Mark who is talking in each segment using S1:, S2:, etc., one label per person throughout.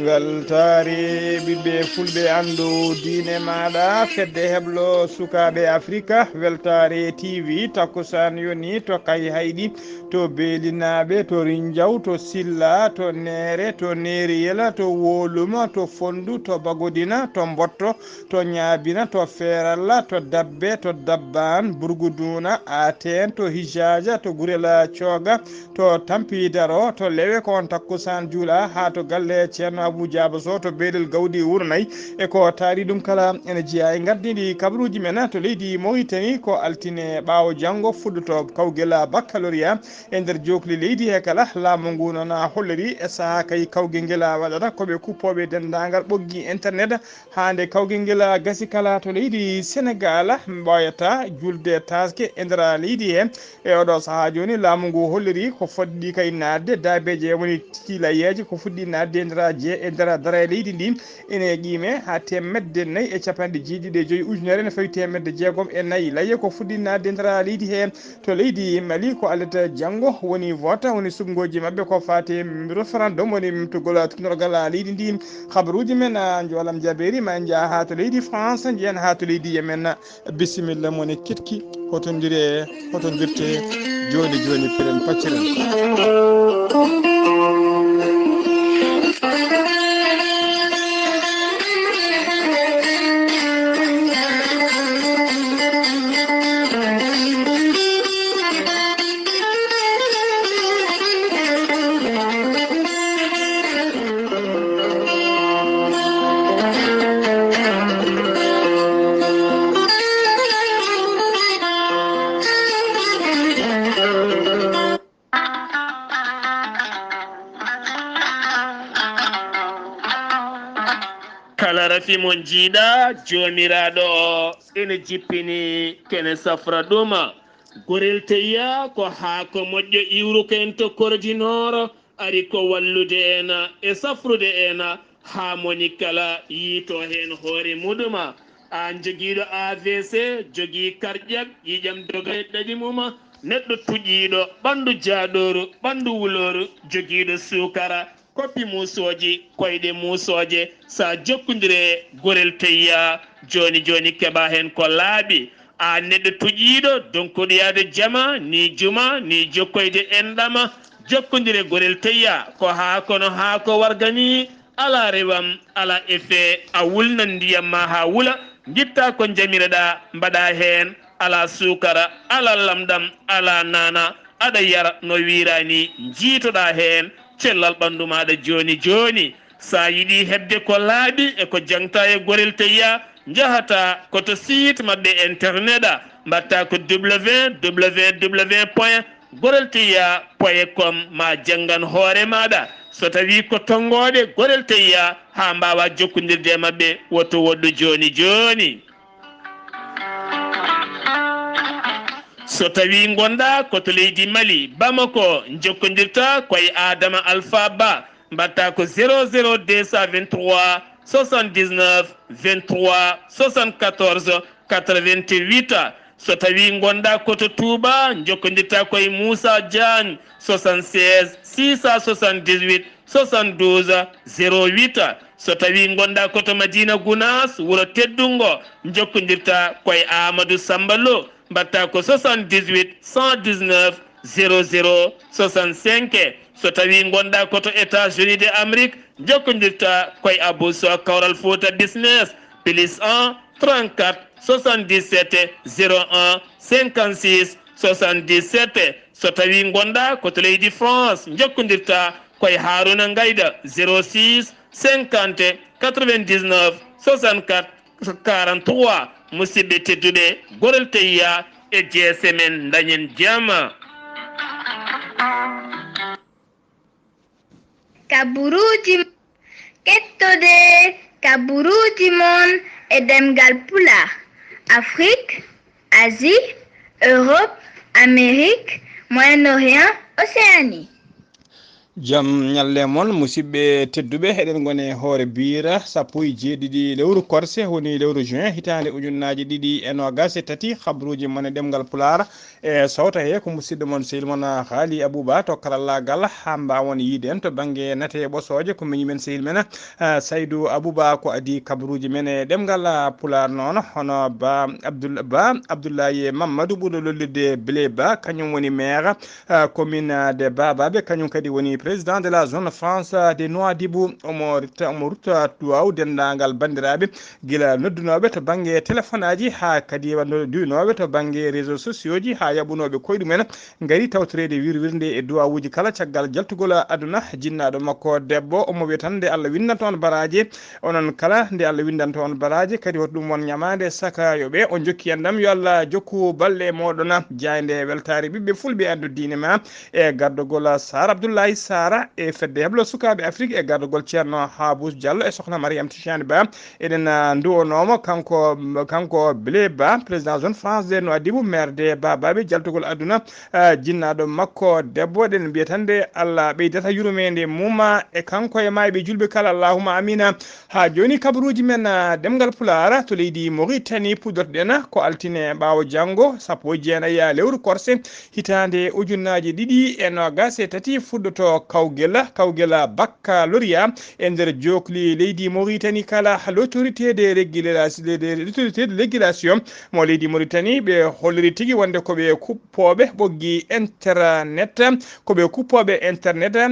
S1: weltare ɓiɓɓe fulɓe andu diine maɗa fedde heblo sukaɓe afrique weltare tv takkusan yoni to kay hayɗi to beelinaɓe to rindiaw to silla to neere to neriyela to woluma to fondu to bagodina to mbotto to ñaabina to feeralla to dabbe to dabban burguduna aten to hijaja to gurela cooga to tampidaro to lewe kon takkusan juula ha to galle ceerno Abou Diaba Sow to beelel gawdi wuuro nayyi e ko taari ɗum kala ene jeeya e gardiɗi kabaruji men to leydi Mauritanie ko altine ɓaawo janggo fuɗɗoto kawguel baccalauréat e nder jokli leydi he kala laamu ngu noon holliri e saaha kay kawguel guel waɗata koɓe kuppoɓe dendagal ɓoggi internet hande kawguel guel gasi kala to leydi Sénégal ɓoyata julde taske e nder leydi he e oɗo saaha joni laamu ngu holliri ko fodɗi kay nadde dabeje woni tilayeji ko fuɗɗi nadde e nder dara leydi ndi ene qime ha temedde 4 e capanɗe jeeɗiɗi e 5 ujunere ne fawi temedde 6 e 4 layye ko fuɗɗi nadde e nder leydi he to leydi Mali ko alata janggo woni vote woni suggoji mabɓe ko fate référendum woni tugol tunorgal leydi ndi habaruji men jolam jaberi ma jaa ha to leydi France jeeyan ha to leydi Yemen bisimilla mone ketki hotondirte joni joni piren pacciren
S2: kala rafi mon jiiɗa jomiraɗo o ene jippini kene safra ɗuma gorel teya ko haako moƴƴo iwruko en to korodinoro ari ko wallude en e safrude en ha moni kala yiito hen hoore muɗuma an joguiɗo AVC jogui karƴak yiƴam dogay ɗaɗi muma neɗɗo tuƴiɗo ɓandu jaaɗoru ɓandu wuloru joguiɗo sukara koppi musoji koyɗe musoje sa jokkodire gorel teyya joni joni keɓa hen ko laaɓi a neɗɗo tuƴiɗo donkuɗo yaade jama ni juma ni jokkoyde enɗama jokkodire gorel teyya ko ha kono ha ko wargani ala rewam ala effet a wulnan ndiyam ma ha wula guitta ko jamireɗa mbaɗa hen ala sukara ala lamɗam ala nana aɗa yara no wirani jiitoɗa hen cellal ɓandu maɗa joni joni sa yiiɗi hebde ko laaɓi e ko jangta e gorel teyya jahata koto site mabɓe internet a mbatta ko www point gorel teyya point com ma janggan hoore maɗa so tawi ko tongoɗe gorel teyya ha mbawa jokkodirde mabɓe woto woɗɗo joni joni so tawi gonɗa koto leydi Mali Bamako jokkodirta koye Adama Alpha Ba mbatta ko 00223 79 23 74 88 so tawi gonɗa koto Touba jokkodirta koye Moussa Diagne 76 678 72 08 so tawi gonɗa koto Madina Gounas wuuro teddungo jokkodirta koye Amadou Samba Lo mbatta ko 78 119 00 65 so tawi gonɗa koto États-Unis de Amérique jokkodirta koye Abou Sow Kawral Fouta Business plus 1 34 77 01 56 77 so tawi gonɗa koto leydi France jokkodirta koye Haruna Gayda 06 50 99 64 43 musidɓe tedduɓe gorel teyya e jeesemen dañen jama
S3: kaburuji kettode kaburuji mon e ɗemngal pulaar. Afrique, Asie, Europe, Amérique, Moyen-Orient, Océanie.
S1: Jam nyalle mon musidɓe tedduɓe heɗen gone hoore biira sappo e jeeɗiɗi lewru korse woni lewru juin hitande ujunnaji ɗiɗi e nogas e tati habruji mon e ɗemgal pulaar e sawta he ko musidɗo mon sehil mon Ghalii Abuu Bah to karallagal ha mbawon yiiden to banggue nate ɓosoje ko miñi men sehil men Saydou Abou Bah ko adi kabruji men e ɗemgal pulaar noon hono ba Abdoulaye Mamadou ɓuuro lollide Blé Ba kañum woni maire commune de Babaɓe kañum kadi woni président de la zone France de Nouadhibou omo rutta duwaw dendagal bandiraɓe gila noddunoɓe to banggue téléphone aji ha kadi duwinoɓe to banggue réseaux sociaux ji ha yaɓunoɓe koyɗu men gari tawtorede wirwirde e duwawuji kala caggal jaltugol aduna jinnaɗo makko debbo omo wiya tan nde Allah windanto on baraji onon kala nde Allah windanto on baraji kadi hoto ɗum won ñamade saka yoɓe on jokki yandam yo Allah jokku balle moɗon jayde weltare ɓiɓɓe fulɓe andu diine ma e gardogol Sar Abdoulaye Sara e fedde heblo sukaɓe Afrique e gardogol ceerno Habous Diallo e sokhna Mariam Tichani Ba eɗen duwonomo kanko Blé Ba président zone France de Nouadhibou maire de Babaɓe jaltugol aduna jinnaɗo makko debbo ɗen mbiya tan de Allah ɓeydata yurmede muma e kanko e mayɓe julɓe kala allahuma amina ha joni kabaruji men ɗemgal pulaar to leydi Mauritanie pudorɗen ko altine ɓawo janggo sappo e jeenayyi lewru korse hitande ujunnaji ɗiɗi e nogas e tati fuddoto kawgela baccalauréat e nder jokli leydi Mauritanie kala l'autorité de régulation mo leydi Mauritanie ɓe holliri tigui wonde koɓe kuppoɓe ɓoggi internet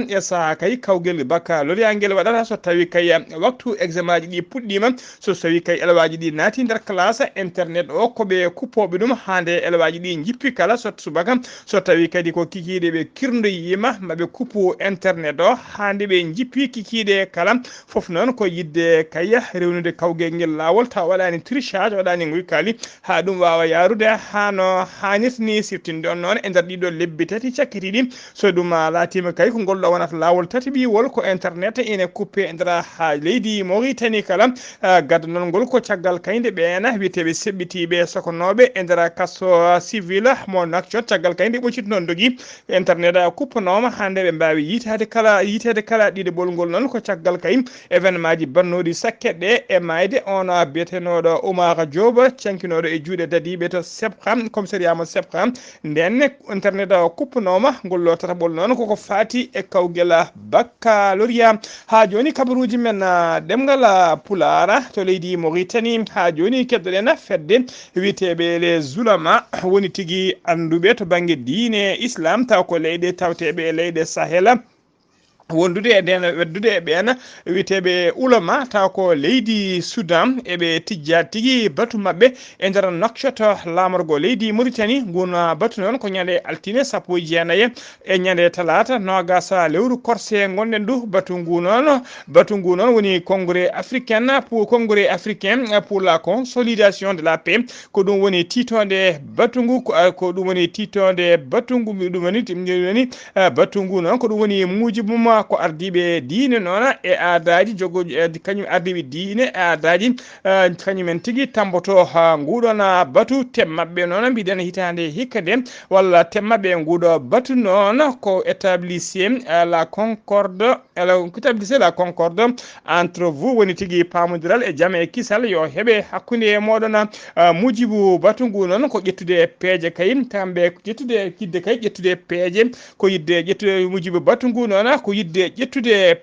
S1: e saaha kay kawgel baccalauréat ngel waɗata so tawi kay waktu examen ji ɗi puɗɗima so tawi kay élewaji ɗi naati nder classe internet o koɓe kuppoɓe ɗum hande élewaji ɗi jippi kala so subaka so tawi kadi ko kikiɗe ɓe kirdoyima maɓe kuppu internet o hande ɓe jippi kikiɗe kala foof noon ko yidde kayya rewnude kawgel ngel lawol taw waɗani trichage waɗani guykali ha ɗum wawa yarude hano hannirtini siftinde on noon e nder ɗiɗo lebbi tati cakkitiɗi so ɗum laatima kay ko ngolɗo wonata lawol tati ɓiwol ko internet ene kuppe e nder ha leydi Mauritanie kala gadda noon ngol ko caggal kayde ɓeena wiyeteɓe seɓɓitiɓe sokonoɓe e nder kasso civil mo nakcot caggal kayde ɓocciti noon dogui internet kuppanoma hande ɓe mbawi yitede kala ɗiɗo ngol noon ko caggal kay événement ji bannoɗi sakkeɗe e mayde on biyetenoɗo Oumar Diop cankinoɗo e juuɗe dadiɓe to Sepkham commissariat mo Sepkham nden internet kuppanoma ngol tataɓol noon koko fati e kawgel baccalauréat ha joni kabaruji men ɗemgal pulaar to leydi Mauritanie ha joni keddoɗen fedde wiyeteɓe les ulama woni tigui anduɓe to banggue diine islam taw ko leyɗe tawteɓe e leyɗe Sahel wondude e nden weddude e ɓen wiyeteɓe ulama taw ko leydi Soudan eɓe tijja tigui batu mabɓe e nder nokcoto lamorgo leydi Mauritanie guna batu noon ko ñande altine sappo e jeenayyi e ñande talata nogas lewru korse gonɗen du batu ngu noon woni congrès africain pour la consolidation de la paix ko ɗum woni titonde batu ngu ko ɗum woni titonde batu ngu ɗum woni batu ngu noon ko ɗum woni mujibuma ko ardiɓe diine noon e aadaji jogoji kañum ardiɓe diine e aadaji kañumen tigui tamboto ha nguɗon batu temmaɓe noon mbiɗen hitande hikka nde walla temmaɓe nguɗo batu noon ko établissé la concorde entre vous woni tigui pamodiral e jaam e kisal yo heeɓe hakkude moɗon mujibu batu ngu noon ko ƴettude peeje kayim kamɓe ƴettude kidde kay ƴettude peeje ko yidde ƴettude mujibu batu ngu noon ko yidde ƴettude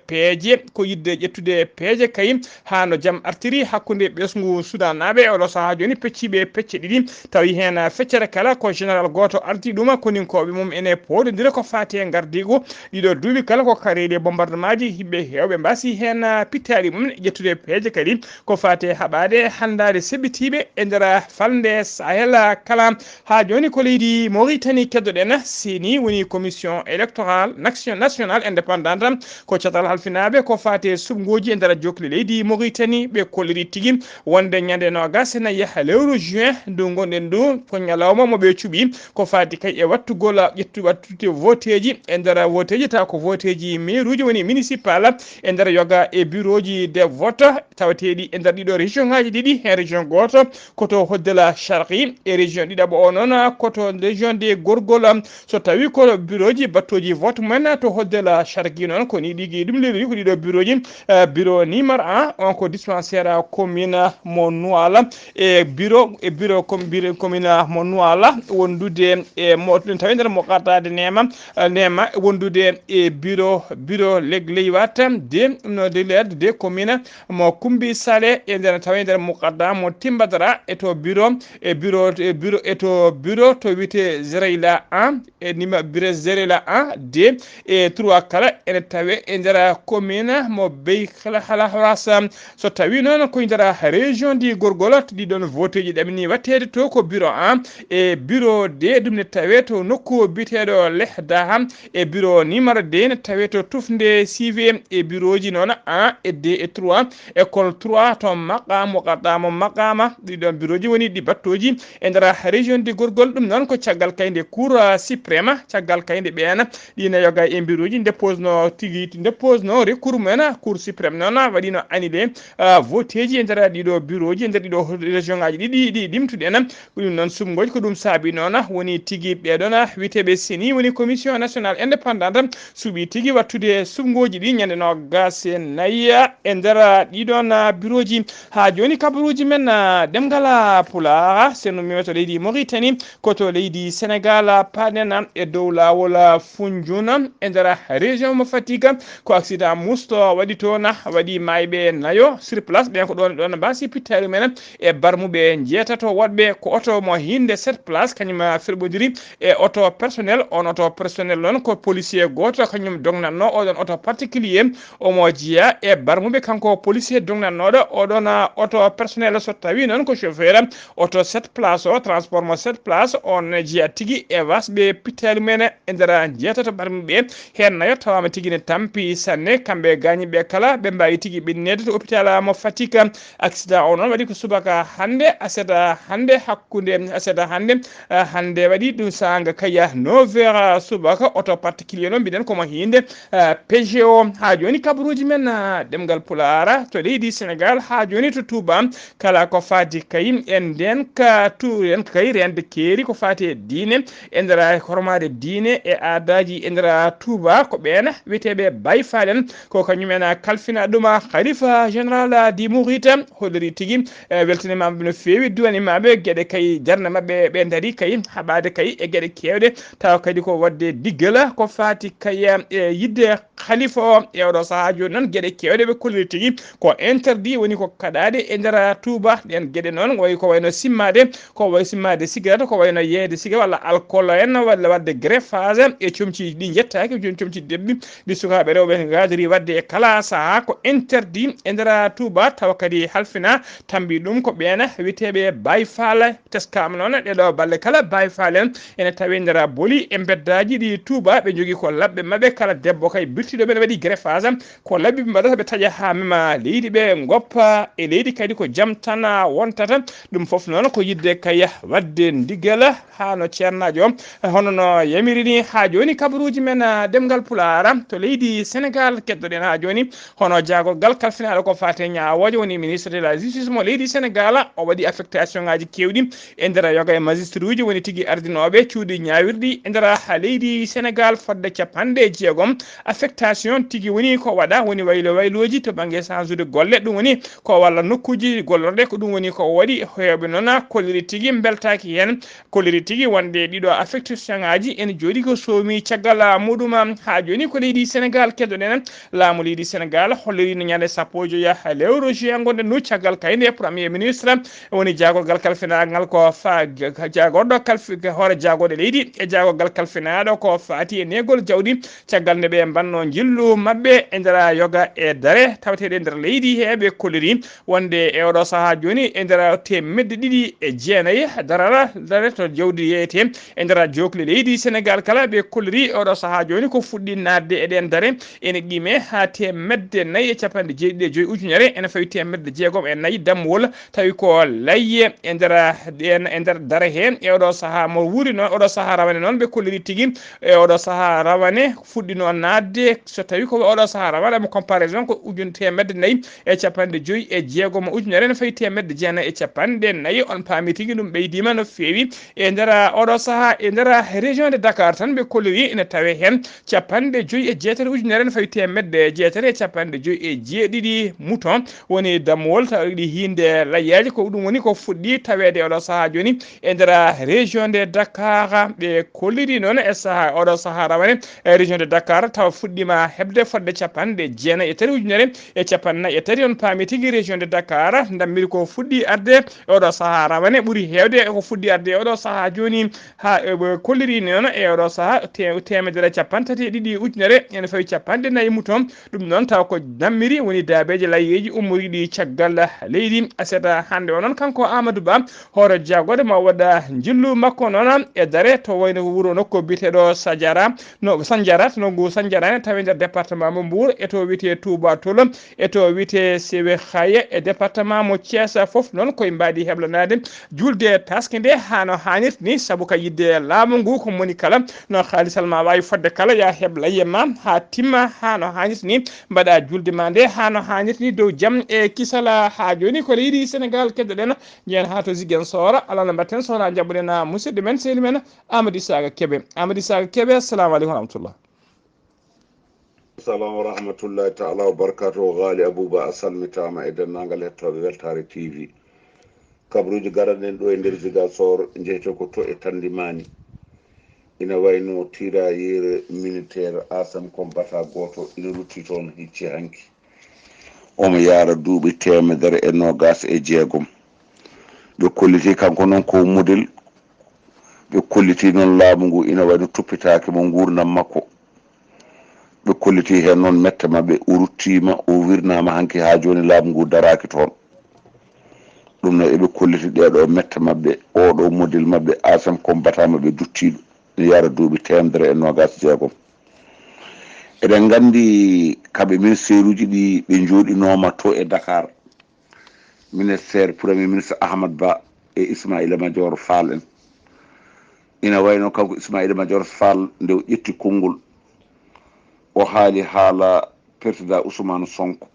S1: peeje kayim hano jaam artiri hakkude ɓesgu Soudan naɓe oɗo saaha joni pecciɓe pecce ɗiɗi tawi hen feccere kala ko général goto ardi ɗum koninkoɓe mum ene poɗodira ko fati e gardigo ɗiɗo duuɓi kala ko kareɗe bombardement ji yimɓe hewɓe mbasi hen pittaɗi mum ƴettude peeje kadi ko fati haɓade handade seɓɓitiɓe e nder falde Sahel kala ha joni ko leydi Mauritanie keddoɗen seni woni commission électorale nationale indépendante pendant ko catal halfinaɓe ko fate subgoji e nder jokli leydi Mauritanie ɓe kolliri tigui wonde ñande nogas na yaha lewru juin ndu gonɗen ndu ko ñalawma moɓe cuuɓi ko fati kay e wattugol wattude voteji e nder voteji taw ko voteji mairuji woni municipal e nder yoga e bureau ji de vote tawateɗi e nder ɗiɗo région ngaji ɗiɗi hen région goto koto hoddela charqi e région ɗiɗaɓo o noon koto région de gorgol so tawi ko bureau ji battoji vote mumen to hoddela charqi noon ko ni ɗigui ɗum leli ko ɗiɗo bureau ji bureau numéro 1 on ko dispensaire commune mo Nouala e bureau commune mo Nouala wondude e mo tawi nder mo qatade nema wondude e bureau leywat de commune mo kumbi sale e nder tawi nder muqadda mo timbadara eto bureau to wite zereyla 1 e nima bureau zereyla 1 d e 3 kala ene tawe e nder commune mo bey hala horasa so tawi noon ko nder région di gorgol to ɗiɗon vote ji ɗamini wattede to ko bureau 1 e bureau d ɗum ne tawe to nokku biteɗo lehda e bureau numéro d ne tawe to tufde CV e bureau ji noon 1 et 2 et 3 école 3 to maqama ɗiɗon bureau ji woni ɗi battoji e nder région di gorgol ɗum noon ko caggal kayde cour suprême caggal kayde ɓeena ɗina yoga e bureau ji dépose no recours mumen cour suprême noon waɗino annulé vote ji e nder ɗiɗo bureau ji e nder ɗiɗo région ngaji ɗiɗi ɗimtuɗen ɗum noon sumgoji ko ɗum saabi noon woni tigui ɓeɗon witeɓe seni woni commission nationale indépendante suuɓi tigui wattude sumgoji ɗi ñande no gase nayya e nder ɗiɗon bureau ji ha joni kabaruji men ɗemgal pulaar seno mimeto leydi Mauritanie koto leydi Sénégal paɗen e dow lawol Foundiougne e nder région mo Fatick ko accident musto waɗi toon waɗi mayɓe nayo sur place ɓen ko ɗon mbasi pittari men e barmuɓe jeetato woɗɓe ko oto mo hinde 7 place kañum ferɓodiri e auto personnel on auto personnel noon ko policier goto kañum dognanno oɗon auto particulier omo jeeya e barmuɓe kanko policier dognannoɗo oɗon auto personnel so tawi noon ko chauffeur auto 7 place o transport mo 7 place on jeeya tigui e wasɓe pittali men e nder jeetato barmuɓe hen nayo tawama tigui ne tampi sanne kamɓe gañiɓe kala ɓe mbawi tigui ɓennede to hôpital mo Fatick accident o noon waɗi ko subaka hande aseda hande hande waɗi ɗum sanga kaya 9h subaka auto particulier noon mbiɗen komo hinde PGO ha joni kabaruji men ɗemgal pulaar to leydi Sénégal ha joni to Touba kala ko fati kayim en nden ka turen kay rende keeri ko fati e diine e nder hormade diine e aadaji e nder Touba ko ɓen witeɓe Baye Fallen ko kañumen kalfina ɗuma khalifa général di Mouride holliri tigui weltanimamaɓe no fewi duwanimaɓe gueɗe kay jarna mabɓe ɓe daari kay haɓade kay e gueɗe kewɗe taw kadi ko wadde diggala ko fati kay e yidde khalifa o e oɗo saaha joni noon gueɗe kewɗe ɓe kolliri tigui ko interdit woni ko kaɗade e nder Touba ɗen gueɗe noon wayi ko wayno simmade cigarette ko wayno yeeyde cigarette walla alcool en walla wadde greffage e comci ɗi jettaki joni comci debbi ɗi sukaɓe rewɓe gadiri wadde e kala saaha ko interdit e nder Touba tawa kadi halfina tambi ɗum ko ɓeena witeɓe Baye Fall teskama noon ɗeɗo balle kala Baye Fall en ene tawi nder booli e beddaji ɗi Touba ɓe jogui ko labɓe mabɓe kala debbo kay birtiɗo ɓe waɗi greffage ko labbi ɓe mbaɗata ɓe taaƴa ha mema leydi ɓe goppa e leydi kadi ko jaam tan wontata ɗum foof noon ko yidde kay wadde ndigala ha no ceernajo hono no yamiri ni ha joni kabaruji men ɗemgal pulaar to leydi Sénégal keddoɗen ha joni hono jagorgal kalfinaɗo ko fate ñawoje woni ministre de la justice mo leydi Sénégal o waɗi affectation ngaji kewɗi e nder yoga e magistrat uji woni tigui ardinoɓe cuuɗi ñawirɗi e nder leydi Sénégal fodde capanɗe jeegom affectation tigui woni ko waɗa woni wayloji to banggue change golle ɗum woni ko walla nokkuji gollorɗe ko ɗum woni ko waɗi hewɓe noon kolliri tigui beltaki hen kolliri tigui wonde ɗiɗo affectation ngaji ene jooɗi ko somi caggal muɗum ha joni ko leydi Sénégal keddoɗen laamu leydi Sénégal holliri no ñande sappo joya lewru juin gonɗen no caggal kayde premier ministre woni jagorgal kalfinagal ko fa jagorɗo hoore jagoɗe leydi e jagorgal kalfinaɗo ko fati e negol jawɗi caggal nde ɓe mbanno jillu mabbe e ndera yoga e dare tawteɗe nder leydi heɓe kolliri wonde e oɗo saaha joni e ndera temedde ɗiɗi e jeenayyi darara dare to jawdi yeyete e ndera jokli leydi Sénégal kala ɓe kolliri oɗo saaha joni ko fuɗɗi nadde eɗen dare ene qime ha temedde nayyi e capanɗe jeeɗiɗi e joyyi ujunere ene fawi temedde jeegom e nayyi dammowol tawi ko layye e nder dare he e oɗo saaha mo wuuri noon oɗo saaha rawane noon ɓe kolliri tigui e oɗo saaha rawane fuɗɗi noon nadde so tawi ko oɗo saaha rawane mo comparaison ko ujun temedde nayyi e capanɗe joyyi e jeegom ujunere ne fawi temedde jeenayyi e capanɗe nayyi on paami tigui ɗum ɓeydima no fewi e ndera oɗo saaha e ndera région de Dakar tan ɓe kolliri ene tawe hen capanɗe joyyi e jeetati ujunere ne fawi temedde jeetati e capanɗe joyyi e jeeɗiɗi mouton woni dammowol taw ɗi hinde layyaji ko ɗum woni ko fuɗɗi tawede oɗo saaha joni e ndera région de Dakar ɓe kolliri noon e saaha oɗo saaha rawane e région de Dakar taw fuɗɗima hebde fodde capanɗe jeenayyi e tati ujunere e capannayyi e tati on paami tigui région de Dakar dammiri ko fuɗɗi arde oɗo saaha rawane ɓuuri hewde ko fuɗɗi arde oɗo saaha joni ha kolliri noon e oɗo saaha temedere capantati e ɗiɗi ujunere ene fawi capanɗe nayyi mouton ɗum noon taw ko dammiri woni daabeji layyeji ummoriɗi caggal leydi aseta hande o noon kanko Amadou Ba hoore jagode ma waɗa jillu makko noon e dare to wayno wuuro nokko biteɗo Sandiara to noggu Sandiara tawi nder département mo Mbour e to wiyete Touba Tolo e to wiyete Sewe Khaye e département mo Thiès foof noon koye mbadi heblanade julde taske nde hano hannirta ni saabu ka yidde laamu ngu ko moni kala no haalisal ma wawi fodde kala ya heeb layye ma ha timma hano hannirta ni mbaɗa julde ma nde hano hannirta ni dow jaam e kisala ha joni ko leydi Sénégal keddoɗen jeen ha to Ziguinchor ala no mbatten sowona jabɓuɗen musidɗo men sehli men Amadou Isaga Kebe assalamu aleykum wa rahmatullah.
S4: Assalamu wa rahmatullahi ta'ala wa barakatuhu. Ghalii Abuu Bah a salmitama e dennangal hettoɓe Weltare TV kabruji garaɗen ɗo e nder Ziguinchor jeeyete ko to e Tandimani ina wayno tirailleur militaire Asam Kombata goto ina rutti toon hicci hanki omo yaara duuɓi 120 ɓe kolliti kanko noon ko modèle ɓe kolliti noon laamu ngu ina wayno tuppitaki mo gurdam makko ɓe kolliti hen noon mette mabɓe o ruttima o wirnama hanki ha joni laamu ngu daraki toon ɗum noon eɓe kolliti ɗeɗo mette mabɓe oɗo modèle mabɓe Asam Kombata mabɓe duttiɗo ne yara duuɓi 120 eɗen gandi kamɓe ministére uji ɗi ɓe jooɗinoma to e Dakar ministére premier ministre Ahmad Ba e Ismaïla Madior Fall en ina wayno kanko Ismaïla Madior Fall nde o ƴetti konngol o haali haala président Ousmane Sonko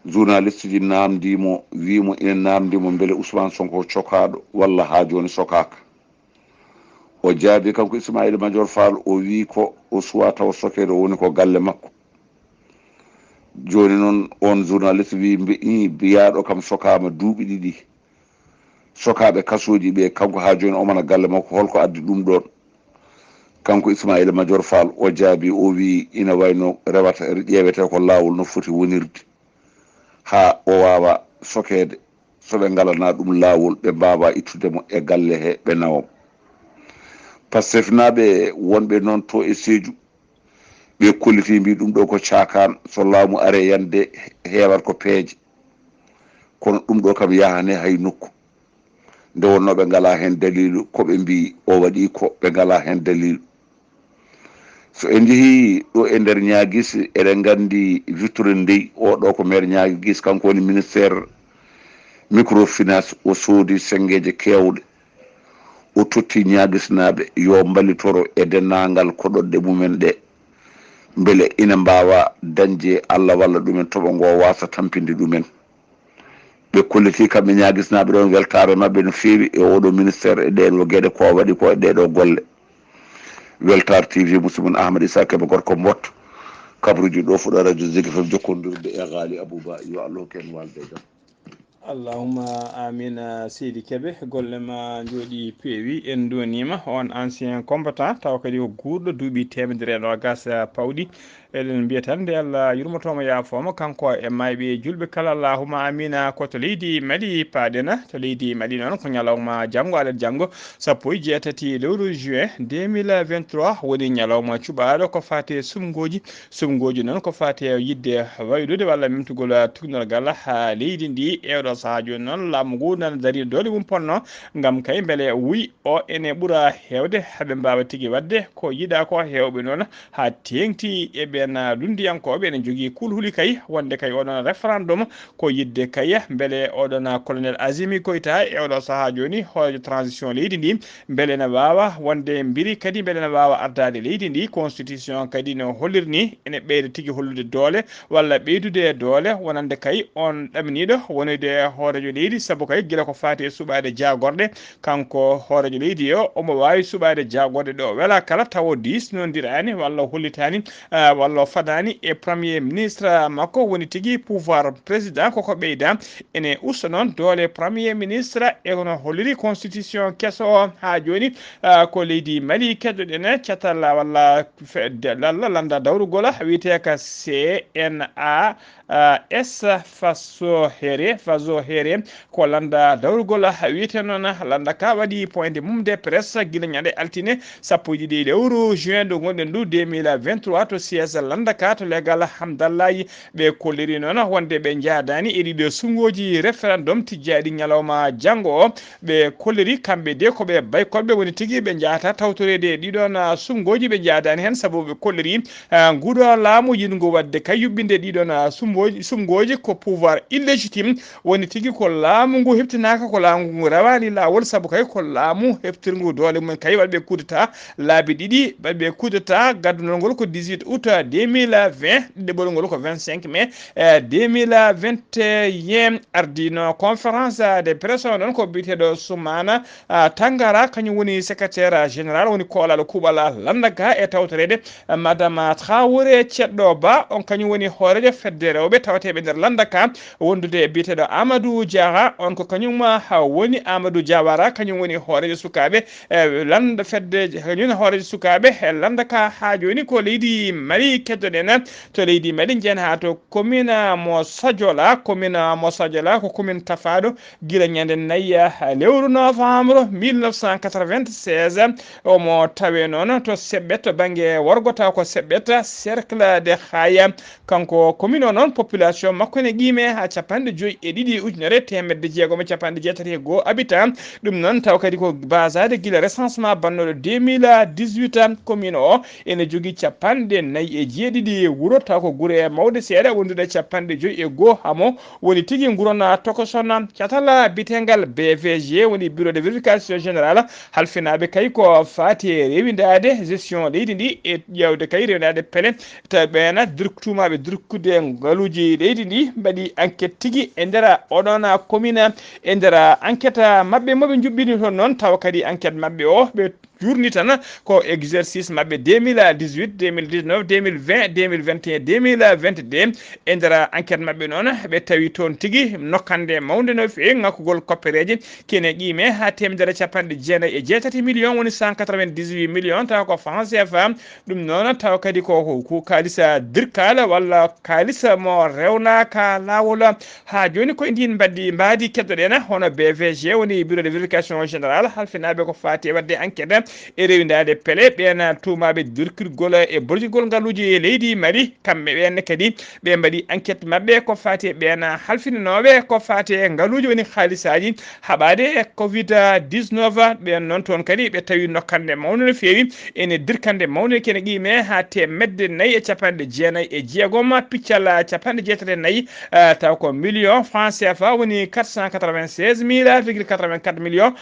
S4: journaliste ji namdimo wimo ina namdimo beele Ousmane Sonko cokaɗo walla ha joni sokaka o jaabi kanko Ismaïla Madior Fall o wi ko o suwa taw sokede woni ko galle makko joni noon on journaliste wi biyaɗo kam sokama duuɓi ɗiɗi sokaɓe kasoji ɓe kanko ha joni omana galle makko holko addi ɗum ɗon kanko Ismaïla Madior Fall o jaabi o wi ina wayno rewata ƴeewete ko lawol no foti wonirde ha o wawa sokede soɓe galana ɗum lawol ɓe mbawa ittudemo e galle he ɓe nawam Pastef naɓe wonɓe noon to e Sédhiou ɓe kolliti mbi ɗum ɗo ko cakan so laamu are yande heewat ko peeje kono ɗum ɗo kam yahane hay nokku nde wonno ɓe ngala hen dalilu koɓe mbi o waɗi ko ɓe ngala hen dalilu so en jeehi ɗo e nder Niaguis eɗen gandi Victor Ndeye oɗo ko maire Niaguis kanko woni ministére microfinance o soodi sengeje kewɗe o totti Niaguis naɓe yo mballitoro e dennangal koɗoɗɗe mumen ɗe beele ina mbawa dañde Allah walla ɗumen toɓo ngo wasa tampinde ɗumen ɓe kolliti kamɓe Niaguis naɓe ɗon weltare mabɓe no fewi e oɗo ministére e ɗeɗo gueɗe ko waɗi ko e ɗeɗo golle Weltare TV musidɗo Ahmad Issa Kebe gorko mbotto kabruji ɗo fuɗa radio Zik FM jokkodirde e Ghalii Abuu Bah yo Allah hokku en walde jam.
S1: Allahumma amina Seydi Kebe golle ma jooɗi peewi en donima on ancien combattant taw kadi o guurɗo duuɓi 120 pawɗi elen mbiyatan nde Allah yurmotomo yaafoma kanko e mayɓe julɓe kala allahuma amina ko to leydi Mali paɗena to leydi Mali noon ko ñalawma janggo aɗa janggo 17 lewru juin 2023 woni ñalawma cuɓaɗo ko fate sumgoji noon ko fate yidde waylude walla memtugol tugnolgal ha leydi ndi ewɗo saaha joni noon laamu ngu nana dari dole mum ponno gam kay beele wuy o ene ɓuura hewde haɓe mbawa tigui wadde ko yiiɗa ko hewɓe noon ha tengti e ɓen lundiyankoɓe ene jogui kulhuli kay wonde kay oɗon référendum ko yidde kay beele oɗon colonel Azimi Koita e oɗo saaha joni hojo transition leydi ndi beele ne wawa wonde mbiri kadi beele ne wawa ardade leydi ndi constitution kadi no hollirni ene ɓeyda tigui hollude doole walla ɓeydude doole wonande kay on ɗaminiɗo wonude hoorejo leydi saabu kay guila ko fati e suɓade jagorɗe kanko hoorejo leydi o omo wawi suɓade jagorɗe ɗo wela kala tawo disnodirani walla hollitani walla fadani e premier ministre makko woni tigui pouvoir président koko ɓeyda ene usta noon doole premier ministre e kono holliri constitution kesso o ha joni ko leydi Mali keddoɗen cetal walla lalla landa dawrugol wiyete ka CNA S faso here ko landa dawrugol wiyete noon landa ka waɗi point mum de presse guila ñande altine 1 lewru juin ɗo gonɗen ndu 2023 to siège landa ka to legal hamdallayi ɓe kolliri noon wonde ɓe jaadani e ɗiɗo sungoji référendum tijjaɗi ñalawma janggo o ɓe kolliri kamɓe de koɓe baykolɓe woni tigui ɓe jaata tawtorede ɗiɗon sungoji ɓe jaadani hen saabu ɓe kolliri nguɗo laamu yingo wadde kay yuɓɓinde ɗiɗon sungoji ko pouvoir illégitime woni tigui ko laamu ngu heptinaka ko laamu ngu rawani lawol saabu kay ko laamu heftirngu doole mumen kay waɗɓe coup d'état laabi ɗiɗi waɗɓe coup d'état gaddunol ngol ko 18 août 2020 ɗeɓol ngol ko 25 mai 2021 ardino conférence de presse noon ko biteɗo Soumana Tangara kañum woni secrétaire général woni kolal kuɓal landaka e tawtorede madame Traoré ceɗɗo Ba on kañum woni hoorejo fedde rewɓe tawateɓe nder landaka wondude biteɗo Amadou Diara on ko kañum woni Amadou Diawara kañum woni hoorejo sukaɓe landa fedde kañum hoorejo sukaɓe e landaka ha joni ko leydi Mali keddoɗen to leydi Mali jeen ha to commune mo Sadiola ko commune tafaɗo guila ñande 4 lewru novembre 1996 omo tawe noon to Seɓɓet to banggue worgo taw ko Seɓɓet cercle de Khaya kanko commune o noon population makko ne qime ha 52 ujunere temedde jeegom e 61 habitant ɗum noon taw kadi ko basade guila recensement bannoɗo 2018 commune o ene jogui 49 wuuro taw ko guure mawde seeɗa wondude 51 hamo woni tigui guurona tokosona catala bitengal BVG woni bureau de vérification générale halfinaɓe kay ko fati rewidade gestion leydi ndi e ƴewde kay rewidade pele ta ɓena tumaɓe dirkude ngaluji leydi ndi mbaɗi enquête tigui e nder oɗon commune e nder enquête mabɓe moɓe juɓɓini toon noon taw kadi enquête mabɓe o ɓe jurni tan ko exercice mabɓe 2018 2019 2020 2021 2022 e nder enquête mabɓe noon ɓe tawi toon tigui nokkande mawde no fewi ngakkugol koppereje kene qime ha temedere 96 millions woni 198 millions taw ko franc CFA ɗum noon taw kadi ko kalisa dirkala walla kalisa mo rewnaka lawol ha joni ko ndin mbadi keddoɗen hono BVG woni bureau de vérification générale halfinaɓe ko fati wadde enquête e rewidade pele ɓen tumaɓe dirkirgol e borjigol ngaluji leydi Mali kamɓe ɓen kadi ɓe mbaɗi enquête mabɓe ko fati ɓen halfininoɓe ko fati e ngaluji woni haalisaji haɓade covid 19 ɓen noon toon kadi ɓe tawi nokkande mawde no fewi ene dirkande mawde kene qime ha temedde 4,9 piccal 64 taw ko million franc CFA woni 496,84 millions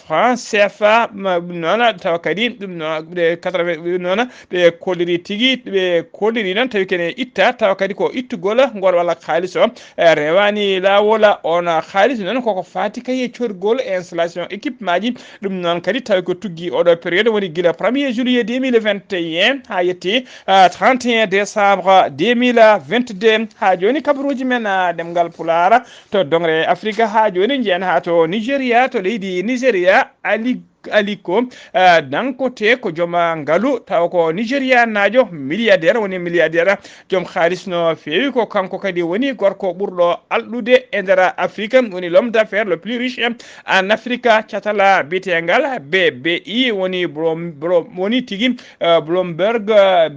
S1: franc CFA noon taw kadi ɗum ɓe 80 noon ɓe kolliri tigui ɓe kolliri noon tawi kene itta taw kadi ko ittugol ngol walla halis o rewani lawol on halis noon koko fati kay e corgol installation équipement ji ɗum noon kadi tawi ko tuggi oɗo période woni guila 1er juillet 2021 ha yetti 31 décembre 2022 ha joni kabaruji men ɗemngal pulaar to dongre Afrique ha joni jeen ha to Nigéria to leydi Nigéria Ali aliko dankote ko joma ngalu taw ko Nigeria najo milliardaire woni milliardaire jom khalis no fewi ko kanko kadi woni gorko burdo aldude e ndera Afrique woni l'homme d'affaires le plus riche en Afrique catala bitengal BBI woni woni tigi Bloomberg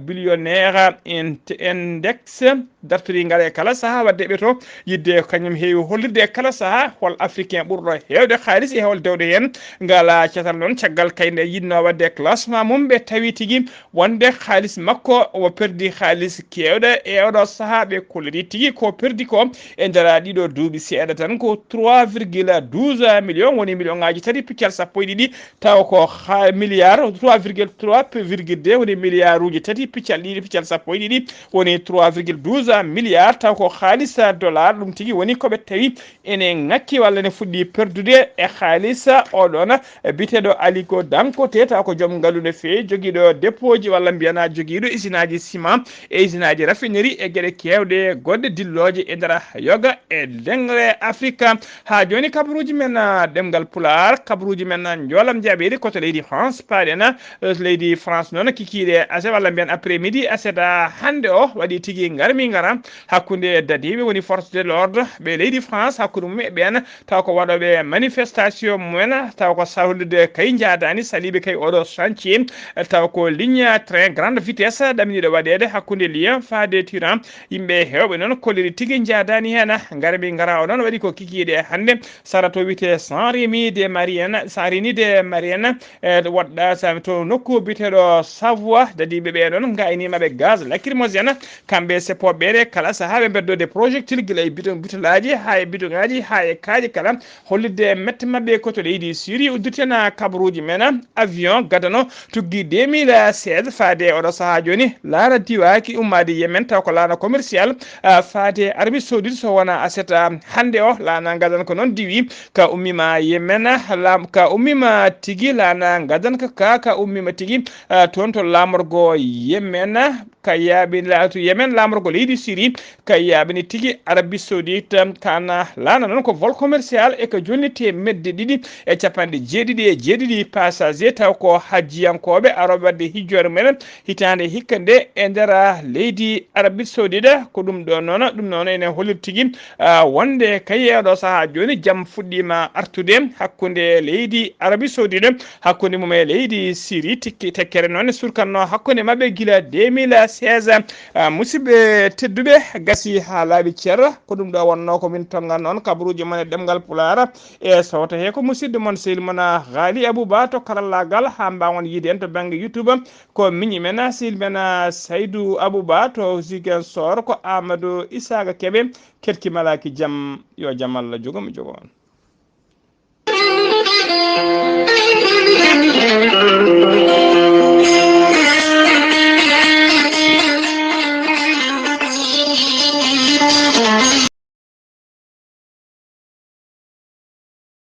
S1: billionaire index dartiri ngale kala saha wadde be to yidde kanyum heewi hollirde kala saha hol africain burdo hewde khalis e hol dewde hen ngala catal non caggal kayde yidno wadde classement mum be tawi tigi wonde khalis makko o perdi khalis kewde e odo saha be kolliri tigi ko perdi ko e ndara dido duubi seeda tan ko 3,12 million woni million ngaji tati piccal sappo e ɗiɗi taw ko milliard 3,2 woni milliard uji tati piccal ɗiɗi piccal sappo e ɗiɗi woni 3,12 milliard taw ko khalisa dollar ɗum tigi woni koɓe tawi ene ngakki walla ne fuɗɗi perdude e khalisa oɗon biteɗo aliko dankote taw ko joom ngalude fewi joguiɗo dépôt ji walla mbiyana joguiɗo usine aji ciment e usine aji raffinerie e gueɗe kewɗe goɗɗe dilloje e nder yoga e lengre Afrique ha joni kabaruji men ɗemgal pulaar kabaruji men jolam jaɓeɗi koto leydi France paɗena leydi France noon kikiɗe ase walla mbiyan après midi aseda hande o waɗi tigui garmi gara hakkude dadiɓe woni force de l'ordre ɓe leydi France hakkude mum e ɓen taw ko waɗoɓe manifestation mumen taw ko sahlude kay jadani saliɓe kay oɗo chantier taw ko ligne train grande vitesse ɗaminiɗo waɗede hakkude Lyon faade Turin yimɓe hewɓe noon kolliri tigui jadani hen garmi gara o noon waɗi ko kikiɗe hande sarato wite Saint-Rémy de Marienne Saint-Rémy de Marienne waɗɗa sa to nokku biteɗo Savoie dadiɓe ɓe ɗon gaynimaɓe gaz lacrymogène kamɓe sepoɓeɗe kala saaha ɓe beddode projectile guila e bitolaji ha e bidongaji ha e kaaji kala hollide mette mabɓe koto leydi Syrie udditena kabaruji men avion gadano tuggi 2016 faade oɗo saaha joni laara diwaki ummade Yemen taw ko laana commercial faade Arabie Saoudite so wona aseta hande o laana gadan ko noon diwi ka ummima Yemen ka ummima tigi laana gadan ka ummima tigi toon to lamorgo Yemen ka yaaɓi laatu Yemen lamorgo leydi Syrie ka yaaɓini tigi Arabie Saoudite kana laana noon ko vol commercial e ko jonnite medde ɗiɗi e capanɗe jeeɗiɗi passager taw ko hajjiyankoɓe aroɓe wadde hijjore mumen hitande hikka nde e nder leydi Arabie Saoudite ko ɗum ɗo noon ene hollir tigi wonde kayeɗo saaha joni jaam fuɗɗima artude hakkude leydi Arabie Saoudite hakkude mum e leydi Syrie tikki tekkere noon surkanno hakkude mabɓe guila 2016 musidɓe tedduɓe gasi ha laaɓi ceerno ko ɗum ɗo wonno ko min tongan noon kabaruji mon e ɗemgal pulaar e sawta he ko musidɗo mon sehil mon Ghalii Abuu Bah to karallagal ha mbawon yiide en to banggue YouTube ko miñi men sehil men Saydou Abou Bah to Ziguinchor ko Amadou Isaga Keɓe ketki malaki jaam yo jaam Allah jogomi jogo on